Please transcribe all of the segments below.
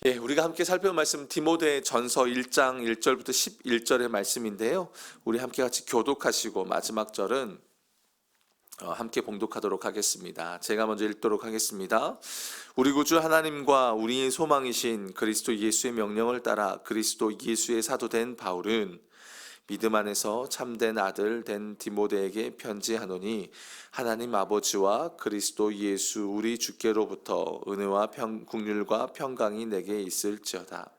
우리가 함께 살펴볼 말씀 디모데 전서 1장 1절부터 11절의 말씀인데요. 우리 함께 같이 교독하시고 마지막 절은 함께 봉독하도록 하겠습니다. 제가 먼저 읽도록 하겠습니다. 우리 구주 하나님과 우리의 소망이신 그리스도 예수의 명령을 따라 그리스도 예수의 사도된 바울은 믿음 안에서 참된 아들 된 디모데에게 편지하노니 하나님 아버지와 그리스도 예수 우리 주께로부터 은혜와 긍휼과 평강이 내게 있을지어다.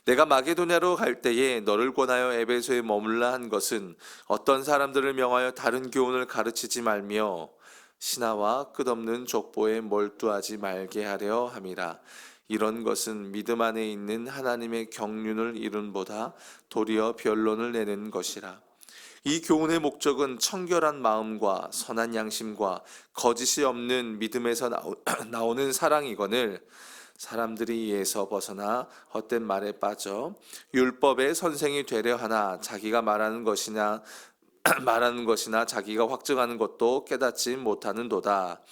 내가 마게도냐로 갈 때에 너를 권하여 에베소에 머물라 한 것은 어떤 사람들을 명하여 다른 교훈을 가르치지 말며 신하와 끝없는 족보에 몰두하지 말게 하려 함이라. 이런 것은 믿음 안에 있는 하나님의 경륜을 이룬보다 도리어 변론을 내는 것이라. 이 교훈의 목적은 청결한 마음과 선한 양심과 거짓이 없는 믿음에서 나오는 사랑이거늘 사람들이 이에서 벗어나 헛된 말에 빠져 율법의 선생이 되려 하나 자기가 말하는 것이나 자기가 확증하는 것도 깨닫지 못하는도다.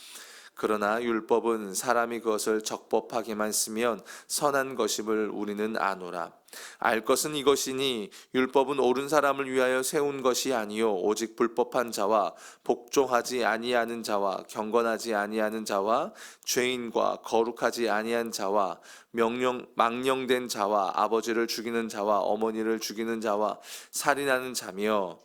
그러나 율법은 사람이 그것을 적법하게만 쓰면 선한 것임을 우리는 아노라. 알 것은 이것이니 율법은 옳은 사람을 위하여 세운 것이 아니요 오직 불법한 자와 복종하지 아니하는 자와 경건하지 아니하는 자와 죄인과 거룩하지 아니한 자와 망령된 자와 아버지를 죽이는 자와 어머니를 죽이는 자와 살인하는 자며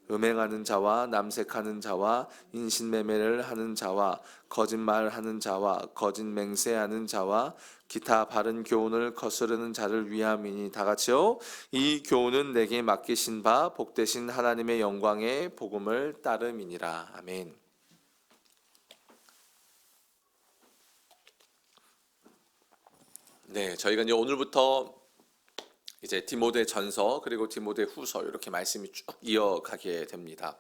음행하는 자와 남색하는 자와 인신매매를 하는 자와 거짓말하는 자와 거짓 맹세하는 자와 기타 바른 교훈을 거스르는 자를 위함이니. 다 같이요. 이 교훈은 내게 맡기신 바 복되신 하나님의 영광의 복음을 따름이니라. 아멘. 네, 저희가 이제 오늘부터 이제 디모데 전서 그리고 디모데 후서 이렇게 말씀이 쭉 이어가게 됩니다.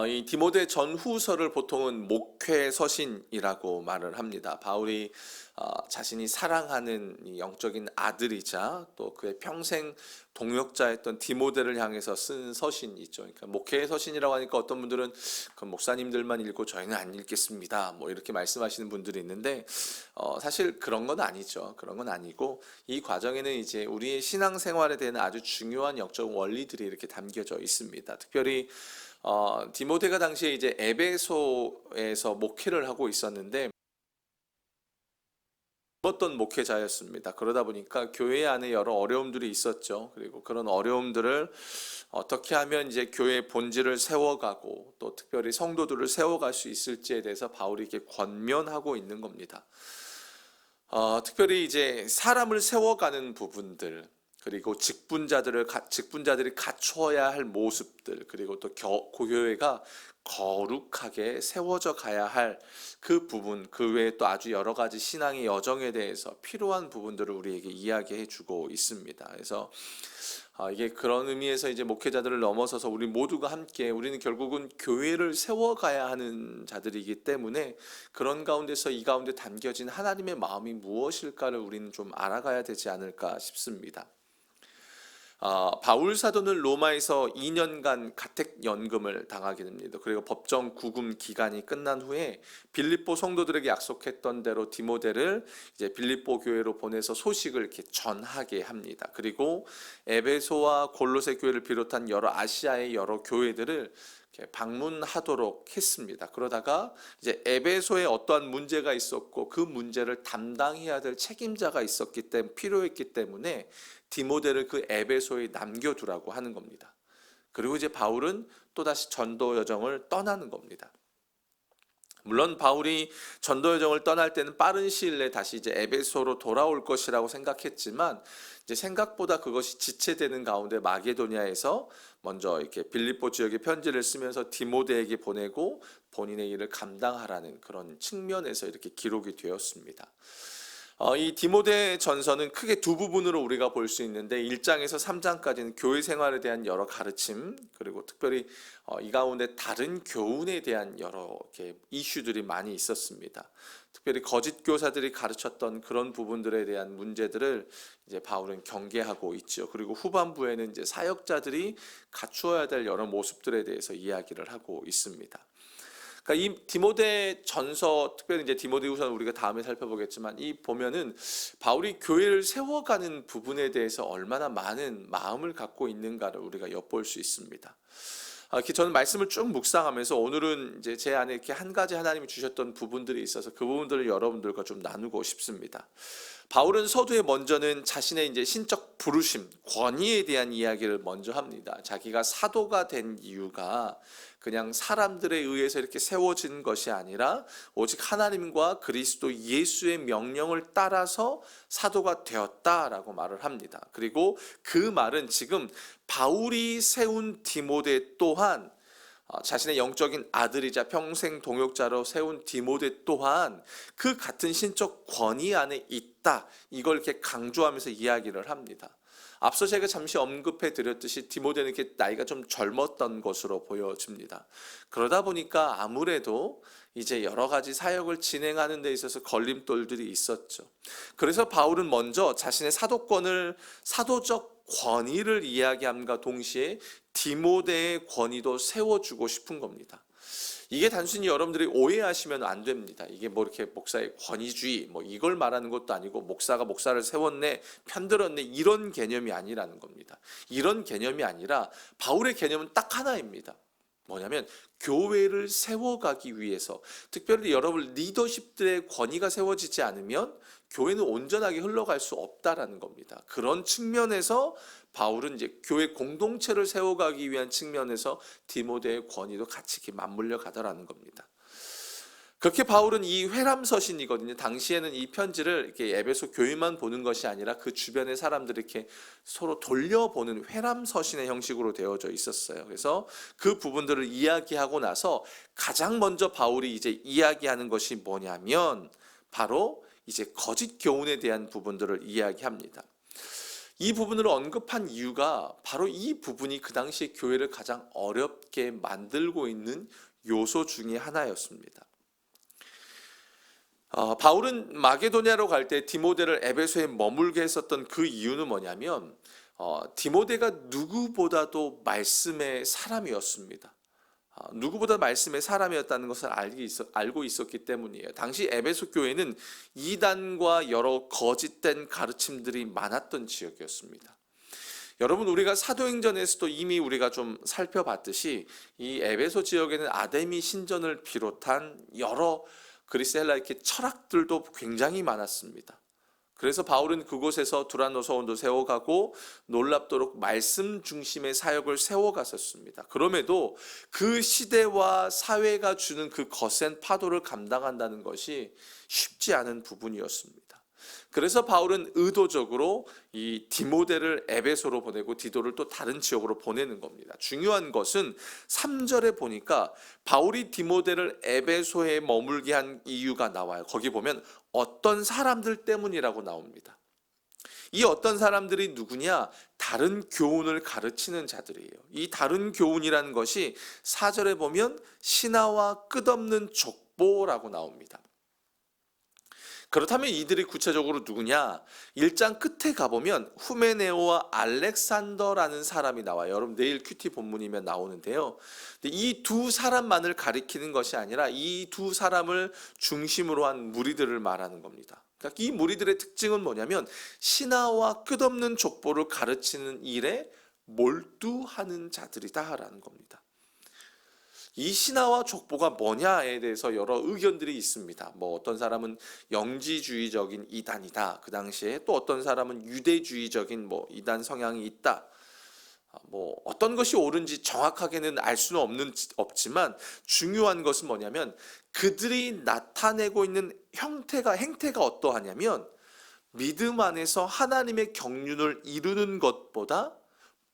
이 디모데 전후서를 보통은 목회 서신이라고 말을 합니다. 바울이 자신이 사랑하는 이 영적인 아들이자 또 그의 평생 동역자였던 디모데를 향해서 쓴 서신이 있죠. 그러니까 목회 서신이라고 하니까 어떤 분들은 그 목사님들만 읽고 저희는 안 읽겠습니다. 뭐 이렇게 말씀하시는 분들이 있는데 사실 그런 건 아니죠. 그런 건 아니고 이 과정에는 이제 우리의 신앙생활에 대한 아주 중요한 영적 원리들이 이렇게 담겨져 있습니다. 특별히 디모데가 당시에 이제 에베소에서 목회를 하고 있었는데 어떤 목회자였습니다. 그러다 보니까 교회 안에 여러 어려움들이 있었죠. 그리고 그런 어려움들을 어떻게 하면 이제 교회의 본질을 세워가고 또 특별히 성도들을 세워갈 수 있을지에 대해서 바울이 이렇게 권면하고 있는 겁니다. 특별히 이제 사람을 세워가는 부분들, 그리고 직분자들이 갖춰야 할 모습들, 그리고 또 교회가 거룩하게 세워져 가야 할 그 부분, 그 외에 또 아주 여러 가지 신앙의 여정에 대해서 필요한 부분들을 우리에게 이야기해 주고 있습니다. 그래서 이게 그런 의미에서 이제 목회자들을 넘어서서 우리 모두가 함께 우리는 결국은 교회를 세워가야 하는 자들이기 때문에 그런 가운데서 이 가운데 담겨진 하나님의 마음이 무엇일까를 우리는 좀 알아가야 되지 않을까 싶습니다. 바울 사도는 로마에서 2년간 가택연금을 당하게 됩니다. 그리고 법정 구금 기간이 끝난 후에 빌립보 성도들에게 약속했던 대로 디모데를 이제 빌립보 교회로 보내서 소식을 이렇게 전하게 합니다. 그리고 에베소와 골로새 교회를 비롯한 여러 아시아의 여러 교회들을 방문하도록 했습니다. 그러다가 이제 에베소에 어떠한 문제가 있었고 그 문제를 담당해야 될 책임자가 필요했기 때문에 디모데를 그 에베소에 남겨두라고 하는 겁니다. 그리고 이제 바울은 또다시 전도 여정을 떠나는 겁니다. 물론 바울이 전도 여정을 떠날 때는 빠른 시일 내에 다시 이제 에베소로 돌아올 것이라고 생각했지만 이제 생각보다 그것이 지체되는 가운데 마게도냐에서 먼저 이렇게 빌립보 지역에 편지를 쓰면서 디모데에게 보내고 본인의 일을 감당하라는 그런 측면에서 이렇게 기록이 되었습니다. 이 디모데 전서는 크게 두 부분으로 우리가 볼 수 있는데 1장에서 3장까지는 교회 생활에 대한 여러 가르침, 그리고 특별히 이 가운데 다른 교훈에 대한 여러 이슈들이 많이 있었습니다. 특별히 거짓 교사들이 가르쳤던 그런 부분들에 대한 문제들을 이제 바울은 경계하고 있죠. 그리고 후반부에는 이제 사역자들이 갖추어야 될 여러 모습들에 대해서 이야기를 하고 있습니다. 그러니까 이 디모데 전서, 특별히 이제 디모데후서는 우리가 다음에 살펴보겠지만, 이 보면은 바울이 교회를 세워가는 부분에 대해서 얼마나 많은 마음을 갖고 있는가를 우리가 엿볼 수 있습니다. 이렇게 저는 말씀을 쭉 묵상하면서 오늘은 이제 제 안에 이렇게 한 가지 하나님이 주셨던 부분들이 있어서 그 부분들을 여러분들과 좀 나누고 싶습니다. 바울은 서두에 먼저는 자신의 이제 신적 부르심, 권위에 대한 이야기를 먼저 합니다. 자기가 사도가 된 이유가 그냥 사람들에 의해서 이렇게 세워진 것이 아니라 오직 하나님과 그리스도 예수의 명령을 따라서 사도가 되었다라고 말을 합니다. 그리고 그 말은 지금 바울이 세운 디모데 또한 자신의 영적인 아들이자 평생 동역자로 세운 디모데 또한 그 같은 신적 권위 안에 있다, 이걸 이렇게 강조하면서 이야기를 합니다. 앞서 제가 잠시 언급해 드렸듯이 디모데는 이렇게 나이가 좀 젊었던 것으로 보여집니다. 그러다 보니까 아무래도 이제 여러 가지 사역을 진행하는 데 있어서 걸림돌들이 있었죠. 그래서 바울은 먼저 자신의 사도적 권위를 이야기함과 동시에 디모데의 권위도 세워주고 싶은 겁니다. 이게 단순히 여러분들이 오해하시면 안 됩니다. 이게 뭐 이렇게 목사의 권위주의 뭐 이걸 말하는 것도 아니고 목사가 목사를 세웠네, 편들었네, 이런 개념이 아니라는 겁니다. 이런 개념이 아니라 바울의 개념은 딱 하나입니다. 뭐냐면 교회를 세워가기 위해서, 특별히 여러분 리더십들의 권위가 세워지지 않으면 교회는 온전하게 흘러갈 수 없다라는 겁니다. 그런 측면에서 바울은 이제 교회 공동체를 세워가기 위한 측면에서 디모데의 권위도 같이 이렇게 맞물려 가더라는 겁니다. 그렇게 바울은 이 회람서신이거든요. 당시에는 이 편지를 이렇게 에베소 교회만 보는 것이 아니라 그 주변의 사람들이 이렇게 서로 돌려보는 회람서신의 형식으로 되어져 있었어요. 그래서 그 부분들을 이야기하고 나서 가장 먼저 바울이 이제 이야기하는 것이 뭐냐면 바로 이제 거짓 교훈에 대한 부분들을 이야기합니다. 이 부분을 언급한 이유가 바로 이 부분이 그 당시에 교회를 가장 어렵게 만들고 있는 요소 중에 하나였습니다. 바울은 마게도냐로 갈 때 디모데를 에베소에 머물게 했었던 그 이유는 뭐냐면 디모데가 누구보다도 말씀의 사람이었습니다. 누구보다 말씀의 사람이었다는 것을 알고 있었기 때문이에요. 당시 에베소 교회는 이단과 여러 거짓된 가르침들이 많았던 지역이었습니다. 여러분, 우리가 사도행전에서도 이미 우리가 좀 살펴봤듯이 이 에베소 지역에는 아데미 신전을 비롯한 여러 그리스 헬라 이렇게 철학들도 굉장히 많았습니다. 그래서 바울은 그곳에서 두란노서원도 세워가고 놀랍도록 말씀 중심의 사역을 세워갔었습니다. 그럼에도 그 시대와 사회가 주는 그 거센 파도를 감당한다는 것이 쉽지 않은 부분이었습니다. 그래서 바울은 의도적으로 이 디모데를 에베소로 보내고 디도를 또 다른 지역으로 보내는 겁니다. 중요한 것은 3절에 보니까 바울이 디모데를 에베소에 머물게 한 이유가 나와요. 거기 보면 어떤 사람들 때문이라고 나옵니다. 이 어떤 사람들이 누구냐? 다른 교훈을 가르치는 자들이에요. 이 다른 교훈이라는 것이 4절에 보면 신하와 끝없는 족보라고 나옵니다. 그렇다면 이들이 구체적으로 누구냐? 1장 끝에 가보면 후메네오와 알렉산더라는 사람이 나와요. 여러분 내일 큐티 본문이면 나오는데요. 이 두 사람만을 가리키는 것이 아니라 이 두 사람을 중심으로 한 무리들을 말하는 겁니다. 그러니까 이 무리들의 특징은 뭐냐면 신하와 끝없는 족보를 가르치는 일에 몰두하는 자들이다라는 겁니다. 이 신하와 족보가 뭐냐에 대해서 여러 의견들이 있습니다. 뭐 어떤 사람은 영지주의적인 이단이다. 그 당시에 또 어떤 사람은 유대주의적인 뭐 이단 성향이 있다. 뭐 어떤 것이 옳은지 정확하게는 알 수는 없지만 중요한 것은 뭐냐면 그들이 나타내고 있는 행태가 어떠하냐면 믿음 안에서 하나님의 경륜을 이루는 것보다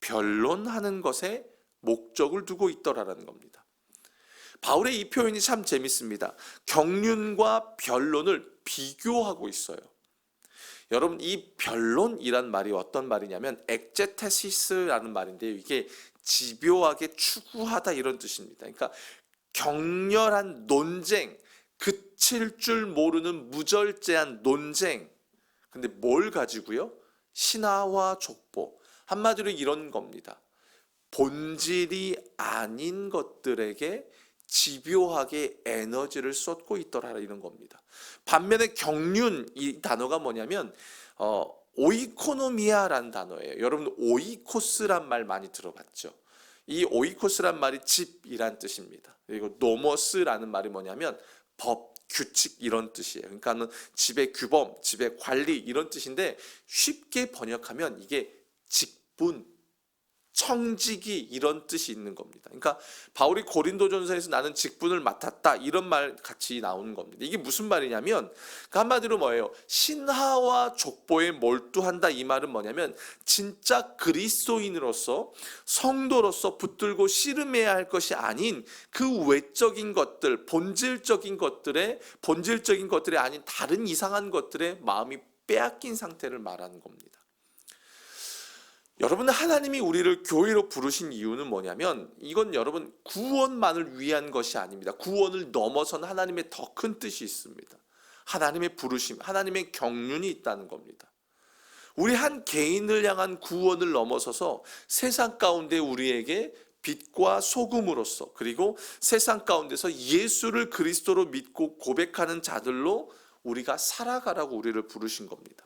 변론하는 것에 목적을 두고 있더라라는 겁니다. 바울의 이 표현이 참 재밌습니다. 경륜과 변론을 비교하고 있어요. 여러분 이 변론이란 말이 어떤 말이냐면 엑제테시스라는 말인데요. 이게 집요하게 추구하다 이런 뜻입니다. 그러니까 격렬한 논쟁, 그칠 줄 모르는 무절제한 논쟁. 근데 뭘 가지고요? 신하와 족보. 한마디로 이런 겁니다. 본질이 아닌 것들에게 집요하게 에너지를 쏟고 있더라 이런 겁니다. 반면에 경륜 이 단어가 뭐냐면 오이코노미아라는 단어예요. 여러분 오이코스란 말 많이 들어봤죠? 이 오이코스란 말이 집이란 뜻입니다. 그리고 노모스라는 말이 뭐냐면 법, 규칙 이런 뜻이에요. 그러니까는 집의 규범, 집의 관리 이런 뜻인데 쉽게 번역하면 이게 직분, 청지기 이런 뜻이 있는 겁니다. 그러니까 바울이 고린도전서에서 나는 직분을 맡았다 이런 말 같이 나오는 겁니다. 이게 무슨 말이냐면 한마디로 뭐예요? 신하와 족보에 몰두한다 이 말은 뭐냐면 진짜 그리스도인으로서 성도로서 붙들고 씨름해야 할 것이 아닌 그 외적인 것들, 본질적인 것들에 아닌 다른 이상한 것들에 마음이 빼앗긴 상태를 말하는 겁니다. 여러분 하나님이 우리를 교회로 부르신 이유는 뭐냐면 이건 여러분 구원만을 위한 것이 아닙니다. 구원을 넘어선 하나님의 더 큰 뜻이 있습니다. 하나님의 부르심, 하나님의 경륜이 있다는 겁니다. 우리 한 개인을 향한 구원을 넘어서서 세상 가운데 우리에게 빛과 소금으로서 그리고 세상 가운데서 예수를 그리스도로 믿고 고백하는 자들로 우리가 살아가라고 우리를 부르신 겁니다.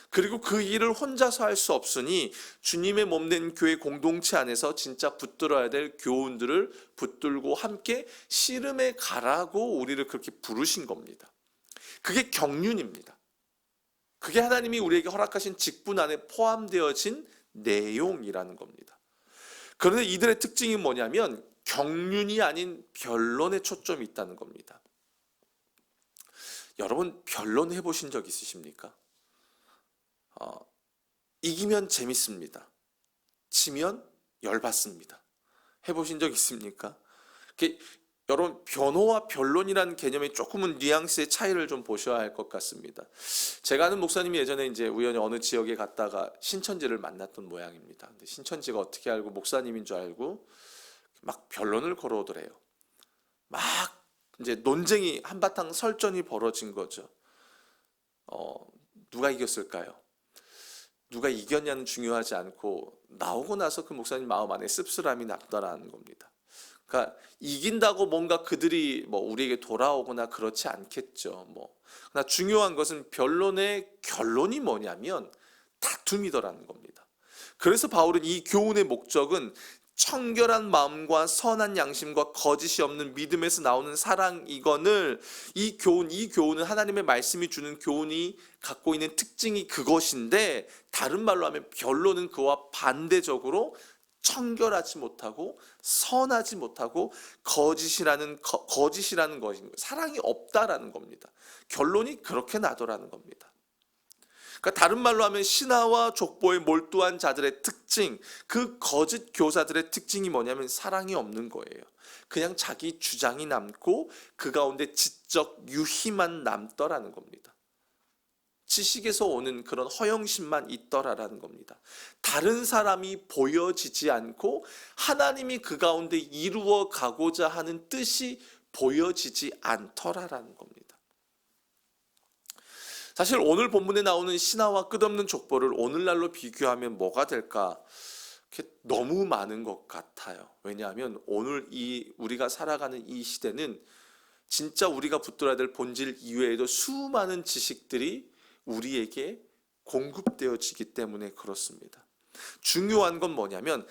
그리고 그 일을 혼자서 할 수 없으니 주님의 몸된 교회 공동체 안에서 진짜 붙들어야 될 교훈들을 붙들고 함께 씨름해 가라고 우리를 그렇게 부르신 겁니다. 그게 경륜입니다. 그게 하나님이 우리에게 허락하신 직분 안에 포함되어진 내용이라는 겁니다. 그런데 이들의 특징이 뭐냐면 경륜이 아닌 변론에 초점이 있다는 겁니다. 여러분 변론 해보신 적 있으십니까? 이기면 재밌습니다. 지면 열받습니다. 해보신 적 있습니까? 여러분 변호와 변론이라는 개념의 조금은 뉘앙스의 차이를 좀 보셔야 할 것 같습니다. 제가 아는 목사님이 예전에 이제 우연히 어느 지역에 갔다가 신천지를 만났던 모양입니다. 근데 신천지가 어떻게 알고 목사님인 줄 알고 막 변론을 걸어오더래요. 막 이제 논쟁이 한바탕 설전이 벌어진 거죠. 누가 이겼을까요? 누가 이겼냐는 중요하지 않고 나오고 나서 그 목사님 마음 안에 씁쓸함이 났더라는 겁니다. 그러니까 이긴다고 뭔가 그들이 우리에게 돌아오거나 그렇지 않겠죠. 그러나 중요한 것은 변론의 결론이 뭐냐면 다툼이더라는 겁니다. 그래서 바울은 이 교훈의 목적은 청결한 마음과 선한 양심과 거짓이 없는 믿음에서 나오는 사랑이거늘 이 교훈은 하나님의 말씀이 주는 교훈이 갖고 있는 특징이 그것인데 다른 말로 하면 변론은 그와 반대적으로 청결하지 못하고 선하지 못하고 거짓이라는 것인 거예요. 사랑이 없다라는 겁니다. 결론이 그렇게 나더라는 겁니다. 그러니까 다른 말로 하면 신하와 족보에 몰두한 자들의 특징, 그 거짓 교사들의 특징이 뭐냐면 사랑이 없는 거예요. 그냥 자기 주장이 남고 그 가운데 지적 유희만 남더라는 겁니다. 지식에서 오는 그런 허영심만 있더라라는 겁니다. 다른 사람이 보여지지 않고 하나님이 그 가운데 이루어 가고자 하는 뜻이 보여지지 않더라라는 겁니다. 사실 오늘 본문에 나오는 신하와 끝없는 족보를 오늘날로 비교하면 뭐가 될까? 너무 많은 것 같아요. 왜냐하면 오늘 우리가 살아가는 이 시대는 진짜 우리가 붙들어야 될 본질 이외에도 수많은 지식들이 우리에게 공급되어지기 때문에 그렇습니다. 중요한 건 뭐냐면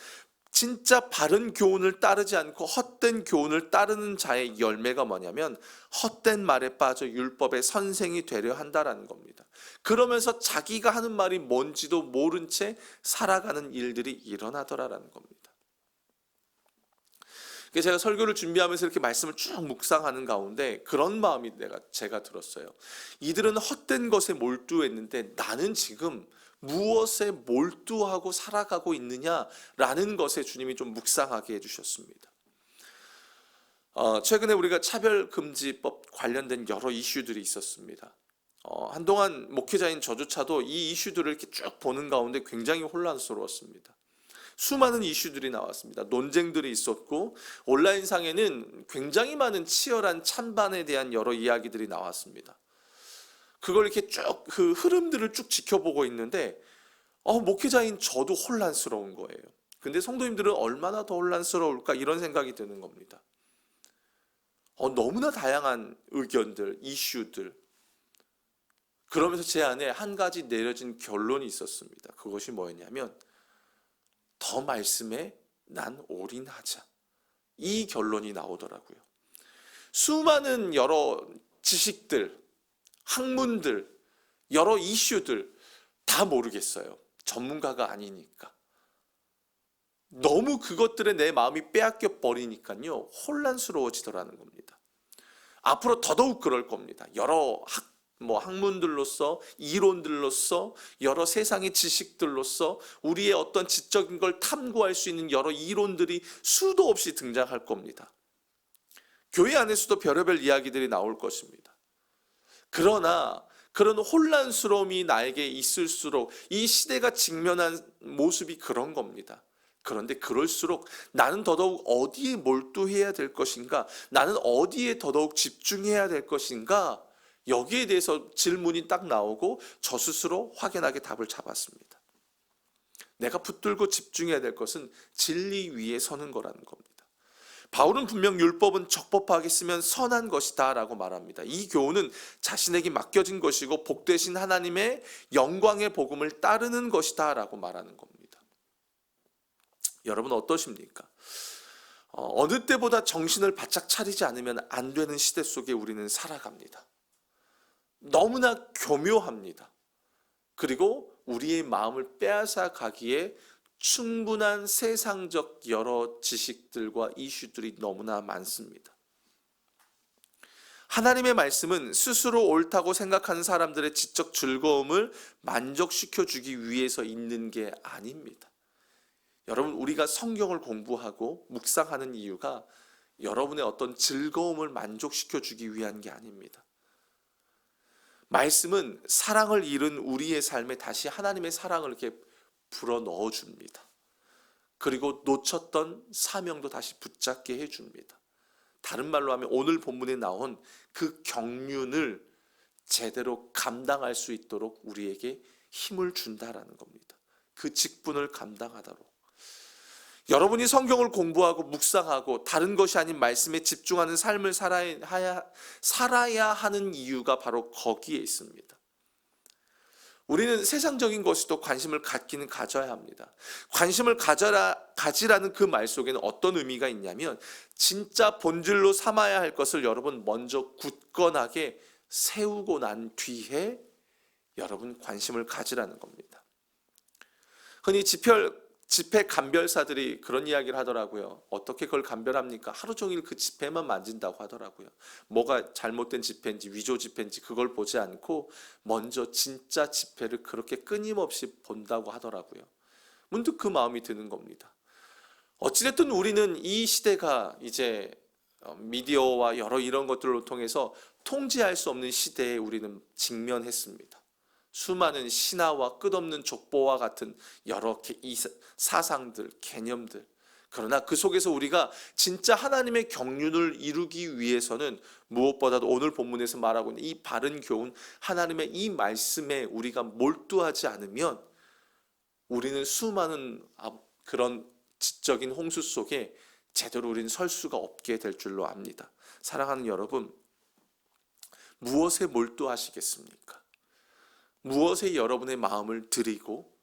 진짜 바른 교훈을 따르지 않고 헛된 교훈을 따르는 자의 열매가 뭐냐면 헛된 말에 빠져 율법의 선생이 되려 한다라는 겁니다. 그러면서 자기가 하는 말이 뭔지도 모른 채 살아가는 일들이 일어나더라라는 겁니다. 제가 설교를 준비하면서 이렇게 말씀을 쭉 묵상하는 가운데 그런 마음이 제가 들었어요. 이들은 헛된 것에 몰두했는데 나는 지금 무엇에 몰두하고 살아가고 있느냐라는 것에 주님이 좀 묵상하게 해주셨습니다. 최근에 우리가 차별금지법 관련된 여러 이슈들이 있었습니다. 한동안 목회자인 저조차도 이 이슈들을 이렇게 쭉 보는 가운데 굉장히 혼란스러웠습니다. 수많은 이슈들이 나왔습니다. 논쟁들이 있었고 온라인상에는 굉장히 많은 치열한 찬반에 대한 여러 이야기들이 나왔습니다. 그걸 이렇게 쭉 그 흐름들을 쭉 지켜보고 있는데 목회자인 저도 혼란스러운 거예요. 근데 성도님들은 얼마나 더 혼란스러울까 이런 생각이 드는 겁니다. 너무나 다양한 의견들, 이슈들. 그러면서 제 안에 한 가지 내려진 결론이 있었습니다. 그것이 뭐였냐면 더 말씀에 난 올인하자. 이 결론이 나오더라고요. 수많은 여러 지식들, 학문들, 여러 이슈들 다 모르겠어요. 전문가가 아니니까. 너무 그것들에 내 마음이 빼앗겨 버리니까요. 혼란스러워지더라는 겁니다. 앞으로 더더욱 그럴 겁니다. 여러 학문들로서, 이론들로서, 여러 세상의 지식들로서 우리의 어떤 지적인 걸 탐구할 수 있는 여러 이론들이 수도 없이 등장할 겁니다. 교회 안에서도 별의별 이야기들이 나올 것입니다. 그러나 그런 혼란스러움이 나에게 있을수록 이 시대가 직면한 모습이 그런 겁니다. 그런데 그럴수록 나는 더더욱 어디에 몰두해야 될 것인가? 나는 어디에 더더욱 집중해야 될 것인가? 여기에 대해서 질문이 딱 나오고 저 스스로 확연하게 답을 잡았습니다. 내가 붙들고 집중해야 될 것은 진리 위에 서는 거라는 겁니다. 바울은 분명 율법은 적법하게 쓰면 선한 것이다 라고 말합니다. 이 교훈은 자신에게 맡겨진 것이고 복되신 하나님의 영광의 복음을 따르는 것이다 라고 말하는 겁니다. 여러분 어떠십니까? 어느 때보다 정신을 바짝 차리지 않으면 안 되는 시대 속에 우리는 살아갑니다. 너무나 교묘합니다. 그리고 우리의 마음을 빼앗아 가기에 충분한 세상적 여러 지식들과 이슈들이 너무나 많습니다. 하나님의 말씀은 스스로 옳다고 생각하는 사람들의 지적 즐거움을 만족시켜주기 위해서 있는 게 아닙니다. 여러분, 우리가 성경을 공부하고 묵상하는 이유가 여러분의 어떤 즐거움을 만족시켜주기 위한 게 아닙니다. 말씀은 사랑을 잃은 우리의 삶에 다시 하나님의 사랑을 이렇게 불어 넣어줍니다. 그리고 놓쳤던 사명도 다시 붙잡게 해줍니다. 다른 말로 하면 오늘 본문에 나온 그 경륜을 제대로 감당할 수 있도록 우리에게 힘을 준다라는 겁니다. 그 직분을 감당하도록. 여러분이 성경을 공부하고 묵상하고 다른 것이 아닌 말씀에 집중하는 삶을 살아야 하는 이유가 바로 거기에 있습니다. 우리는 세상적인 것에도 관심을 갖기는 가져야 합니다. 관심을 가지라는 그 말 속에는 어떤 의미가 있냐면 진짜 본질로 삼아야 할 것을 여러분 먼저 굳건하게 세우고 난 뒤에 여러분 관심을 가지라는 겁니다. 흔히 집회 감별사들이 그런 이야기를 하더라고요. 어떻게 그걸 감별합니까? 하루 종일 그 집회만 만진다고 하더라고요. 뭐가 잘못된 집회인지 위조 집회인지 그걸 보지 않고 먼저 진짜 집회를 그렇게 끊임없이 본다고 하더라고요. 문득 그 마음이 드는 겁니다. 어찌됐든 우리는 이 시대가 이제 미디어와 여러 이런 것들을 통해서 통제할 수 없는 시대에 우리는 직면했습니다. 수많은 신화와 끝없는 족보와 같은 여러 사상들, 개념들. 그러나 그 속에서 우리가 진짜 하나님의 경륜을 이루기 위해서는 무엇보다도 오늘 본문에서 말하고 있는 이 바른 교훈, 하나님의 이 말씀에 우리가 몰두하지 않으면 우리는 수많은 그런 지적인 홍수 속에 제대로 우리는 설 수가 없게 될 줄로 압니다. 사랑하는 여러분, 무엇에 몰두하시겠습니까? 무엇에 여러분의 마음을 드리고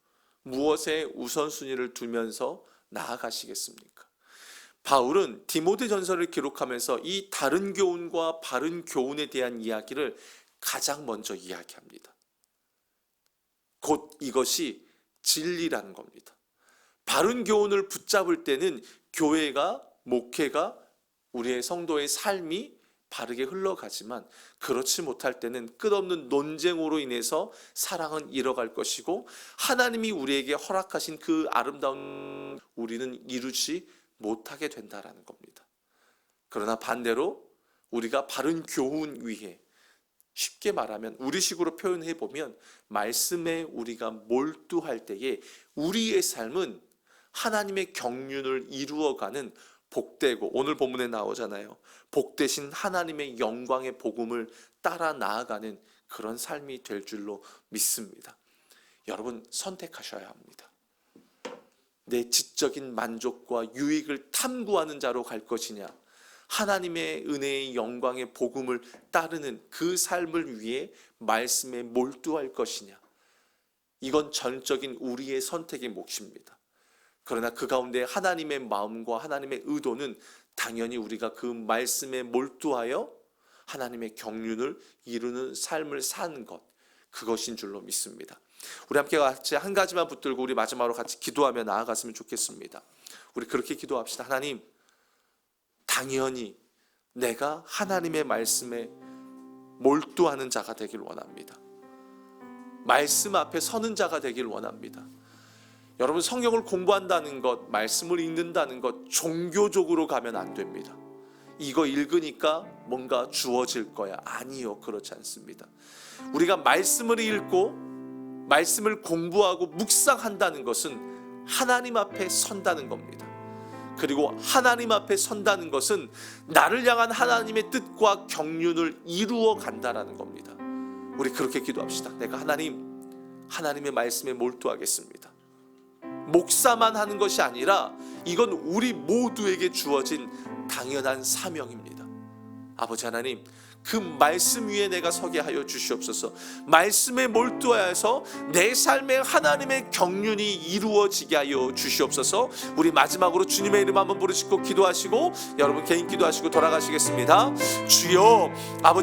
무엇에 우선순위를 두면서 나아가시겠습니까? 바울은 디모데전서를 기록하면서 이 다른 교훈과 바른 교훈에 대한 이야기를 가장 먼저 이야기합니다. 곧 이것이 진리라는 겁니다. 바른 교훈을 붙잡을 때는 교회가, 목회가, 우리의 성도의 삶이 바르게 흘러가지만 그렇지 못할 때는 끝없는 논쟁으로 인해서 사랑은 잃어갈 것이고 하나님이 우리에게 허락하신 그 아름다운 우리는 이루지 못하게 된다라는 겁니다. 그러나 반대로 우리가 바른 교훈 위에 쉽게 말하면 우리식으로 표현해 보면 말씀에 우리가 몰두할 때에 우리의 삶은 하나님의 경륜을 이루어가는 복되고 오늘 본문에 나오잖아요. 복되신 하나님의 영광의 복음을 따라 나아가는 그런 삶이 될 줄로 믿습니다. 여러분 선택하셔야 합니다. 내 지적인 만족과 유익을 탐구하는 자로 갈 것이냐 하나님의 은혜의 영광의 복음을 따르는 그 삶을 위해 말씀에 몰두할 것이냐, 이건 전적인 우리의 선택의 몫입니다. 그러나 그 가운데 하나님의 마음과 하나님의 의도는 당연히 우리가 그 말씀에 몰두하여 하나님의 경륜을 이루는 삶을 사는 것, 그것인 줄로 믿습니다. 우리 함께 같이 한 가지만 붙들고 우리 마지막으로 같이 기도하며 나아갔으면 좋겠습니다. 우리 그렇게 기도합시다. 하나님, 당연히 내가 하나님의 말씀에 몰두하는 자가 되길 원합니다. 말씀 앞에 서는 자가 되길 원합니다. 여러분, 성경을 공부한다는 것, 말씀을 읽는다는 것, 종교적으로 가면 안 됩니다. 이거 읽으니까 뭔가 주어질 거야. 아니요, 그렇지 않습니다. 우리가 말씀을 읽고 말씀을 공부하고 묵상한다는 것은 하나님 앞에 선다는 겁니다. 그리고 하나님 앞에 선다는 것은 나를 향한 하나님의 뜻과 경륜을 이루어 간다는 겁니다. 우리 그렇게 기도합시다. 내가 하나님의 말씀에 몰두하겠습니다. 목사만 하는 것이 아니라 이건 우리 모두에게 주어진 당연한 사명입니다. 아버지 하나님, 그 말씀 위에 내가 서게 하여 주시옵소서. 말씀에 몰두하여서 내 삶에 하나님의 경륜이 이루어지게 하여 주시옵소서. 우리 마지막으로 주님의 이름 한번 부르시고 기도하시고 여러분 개인 기도하시고 돌아가시겠습니다. 주여, 아버지